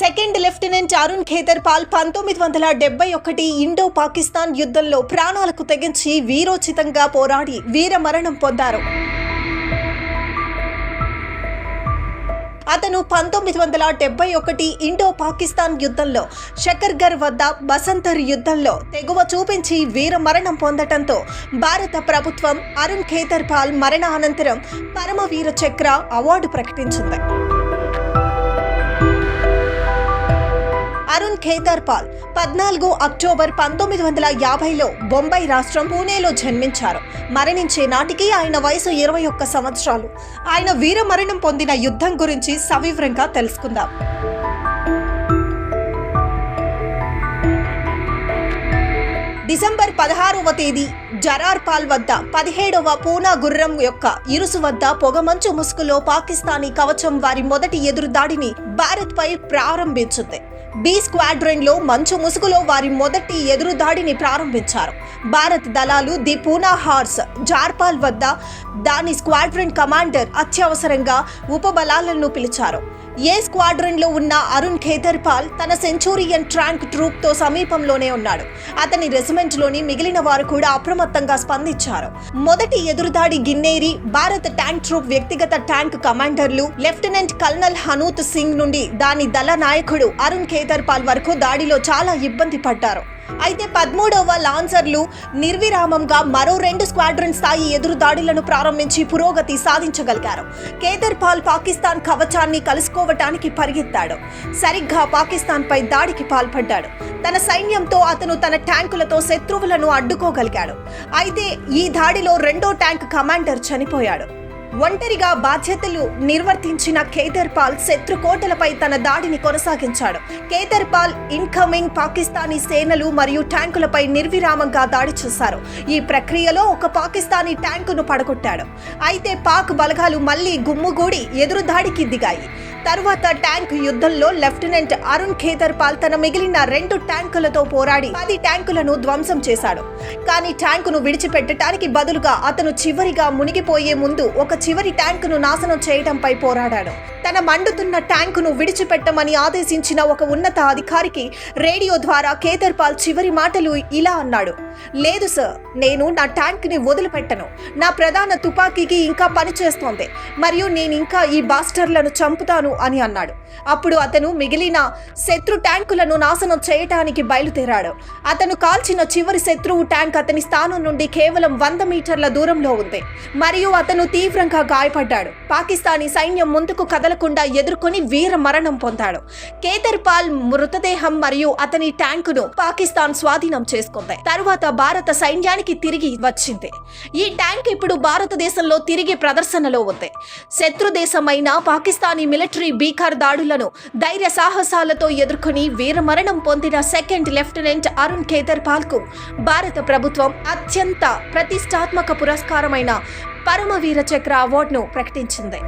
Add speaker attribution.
Speaker 1: Second lieutenant Arun Khetarpal 1971 Indo Pakistan యుద్ధంలో ప్రాణాలకు తెగించి వీరోచితంగా పోరాడి వీరమరణం పొందారు. అతను 1971 ఇండో పాకిస్తాన్ యుద్ధంలో షకర్గర్ వద్ద బసంతర్ యుద్ధంలో తెగువ చూపించి వీరమరణం పొందటంతో భారత ప్రభుత్వం అరుణ్ ఖేతర్పాల్ మరణానంతరం పరమవీర చక్ర అవార్డు ప్రకటించింది. అరుణ్ ఖేతర్పాల్ 14 అక్టోబర్ 1950లో బొంబాయి రాష్ట్రం పూణేలో జన్మించారు. మరణించే నాటికి ఆయన వయసు 21 సంవత్సరాలు. ఆయన వీరమరణం పొందిన యుద్ధం గురించి సవివరంగా తెలుసుకుందాం. డిసెంబర్ 16వ తేదీ జరార్పాల్ వద్ద 17వ పూనా గుర్రం యొక్క ఇరుసు వద్ద పొగమంచు ముసుగులో పాకిస్తానీ కవచం వారి మొదటి ఎదురుదాడిని భారత్ పై ప్రారంభించింది. బి స్క్వాడ్రన్ లో మంచు ముసుగులో వారి మొదటి ఎదురుదాడిని ప్రారంభించారు. భారత్ దళాలు ది పూనా హార్స్ జార్పాల్ వద్ద దాని స్క్వాడ్రన్ కమాండర్ అత్యవసరంగా ఉపబలాలను పిలిచారు. ఏ స్క్వాడ్రన్ లో ఉన్న అరుణ్ ఖేతర్పాల్ తన సెంచూరియన్ ట్యాంక్ ట్రూప్ తో సమీపంలోనే ఉన్నాడు. అతని రెజిమెంట్ లోని మిగిలిన వారు కూడా అప్రమత్తంగా స్పందించారు. మొదటి ఎదురుదాడి గిన్నేరి భారత ట్యాంక్ ట్రూప్ వ్యక్తిగత ట్యాంక్ కమాండర్లు లెఫ్టినెంట్ కల్నల్ హనూత్ సింగ్ నుండి దాని దళ నాయకుడు అరుణ్ ఖేతర్పాల్ వరకు దాడిలో చాలా ఇబ్బంది పడ్డారు. అయితే 13వ లాన్సర్లు నిర్విరామంగా మరో 2 స్క్వాడ్రన్ స్థాయి ఎదురుదాడులను ప్రారంభించి పురోగతి సాధించగలిగారు. ఖేతర్పాల్ పాకిస్తాన్ కవచాన్ని కలుసుకోవటానికి పరిగెత్తాడు. సరిగ్గా పాకిస్తాన్ పై దాడికి పాల్పడ్డాడు. తన సైన్యంతో అతను తన ట్యాంకులతో శత్రువులను అడ్డుకోగలిగాడు. అయితే ఈ దాడిలో 2వ ట్యాంక్ కమాండర్ చనిపోయాడు. ఒంటరిగా బాధ్యతలు నిర్వర్తించిన ఖేతర్పాల్ శత్రు కోటలపై తన దాడిని కొనసాగించాడు. ఖేతర్పాల్ ఇన్కమింగ్ పాకిస్తానీ సేనలు మరియు ట్యాంకులపై నిర్విరామంగా దాడి చేశారు. ఈ ప్రక్రియలో ఒక పాకిస్తానీ ట్యాంకును పడగొట్టాడు. అయితే పాక్ బలగాలు మళ్లీ గుమ్ముగూడి ఎదురుదాడికి దిగాయి. తరువాత ట్యాంక్ యుద్ధంలో లెఫ్టినెంట్ అరుణ్ ఖేతర్పాల్ తన మిగిలిన 2 ట్యాంకులతో పోరాడి 10 ట్యాంకులను ధ్వంసం చేశాడు. కానీ ట్యాంకును విడిచిపెట్టడానికి బదులుగా అతను చివరిగా మునిగిపోయే ముందు ఒక చివరి ట్యాంకును నాశనం చేయడంపై పోరాడాడు. తన మండుతున్న ట్యాంకును విడిచిపెట్టమని ఆదేశించిన ఒక ఉన్నత అధికారికి రేడియో ద్వారా ఖేతర్పాల్ చివరి మాటలు ఇలా అన్నాడు: లేదు సార్, నేను నా ట్యాంక్ ని వదిలిపెట్టను. నా ప్రధాన తుపాకీకి ఇంకా పనిచేస్తోంది మరియు నేను ఇంకా ఈ బాస్టర్లను చంపుతాను అని అన్నాడు. అప్పుడు అతను మిగిలిన శత్రు ట్యాంకులను నాశనం చేయటానికి బయలుదేరాడు. అతను కాల్చిన చివరి శత్రువు ట్యాంక్ అతని స్థానం నుండి కేవలం 100 మీటర్ల దూరంలో ఉంది మరియు అతను తీవ్రంగా గాయపడ్డాడు. పాకిస్తానీ సైన్యం ముందుకు కదలకుండా ఎదుర్కొని వీర మరణం పొందాడు. ఖేతర్పాల్ మృతదేహం మరియు అతని ట్యాంకును పాకిస్తాన్ స్వాధీనం చేసుకుంది. తరువాత భారత సైన్యానికి తిరిగి వచ్చింది. ఈ ట్యాంక్ ఇప్పుడు భారతదేశంలో తిరిగి ప్రదర్శనలో ఉంది. శత్రు దేశమైన పాకిస్తానీ మిలిటరీ భీకర్ దాడులను ధైర్య సాహసాలతో ఎదుర్కొని వీరమరణం పొందిన సెకండ్ లెఫ్టినెంట్ అరుణ్ ఖేతర్పాల్ కు భారత ప్రభుత్వం అత్యంత ప్రతిష్టాత్మక పురస్కారమైన పరమవీర చక్ర అవార్డును ప్రకటించింది.